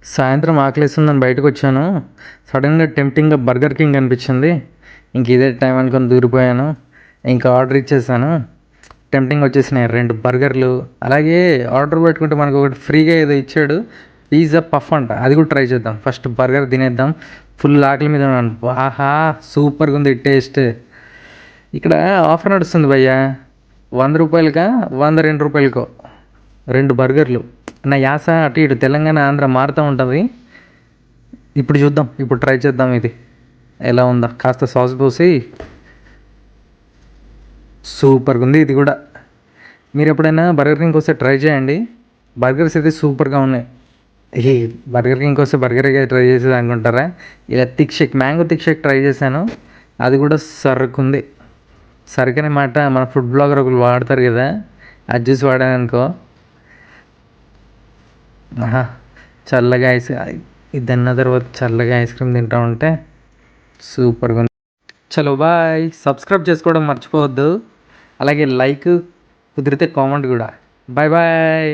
సాయంత్రం ఆకలేస్తుందని బయటకొచ్చాను. సడన్‌గా టెంప్టింగ్‌గా burger king అనిపించింది. ఇంక ఇదే టైం అనుకోని దూరిపోయాను. ఇంకా ఆర్డర్ ఇచ్చేసాను. టెంప్టింగ్ వచ్చేసినాయి 2 బర్గర్‌లు. అలాగే ఆర్డర్ పెట్టుకుంటే మనకు ఒకటి ఫ్రీగా ఏదో ఇచ్చాడు. పిజ్జా పఫ్ అంట. అది కూడా ట్రై చేద్దాం. ఫస్ట్ బర్గర్ తినేద్దాం. ఫుల్ ఆకలి మీద ఉన్నాను. ఆహా! సూపర్‌గా ఉంది టేస్ట్. ఇక్కడ ఆఫర్ నడుస్తుంది భయ్యా. రూ. 100కా, రూ. 100, రూ. 2కో 2 బర్గర్‌లు. నా యాస అటు ఇటు తెలంగాణ, ఆంధ్ర మారుతూ ఉంటుంది. ఇప్పుడు చూద్దాం. ఇప్పుడు ట్రై చేద్దాం ఇది ఎలా ఉందో. కాస్త సాస్ పోసి సూపర్గా ఉంది ఇది కూడా. మీరు ఎప్పుడైనా బర్గర్ కింగ్కి వస్తే ట్రై చేయండి. బర్గర్స్ అయితే సూపర్గా ఉన్నాయి. ఈ బర్గర్ కింగ్కి వస్తే బర్గర్గా ట్రై చేసేది అనుకుంటారా? ఇలా thick shake, mango thick shake try చేశాను. అది కూడా సరుకుంది. సరుకనే మాట మన ఫుడ్ బ్లాగర్ ఒకరు వాడతారు కదా, అది చూసి వాడాను అనుకో. ఆహా! చల్లగా ఇది తిన్న తర్వాత చల్లగా ఐస్ క్రీమ్ తింటా ఉంటే సూపర్గా ఉంది. చలో బాయ్. సబ్స్క్రైబ్ చేసుకోవడం మర్చిపోవద్దు. అలాగే లైక్, కుదిరితే కామెంట్ కూడా. Bye bye.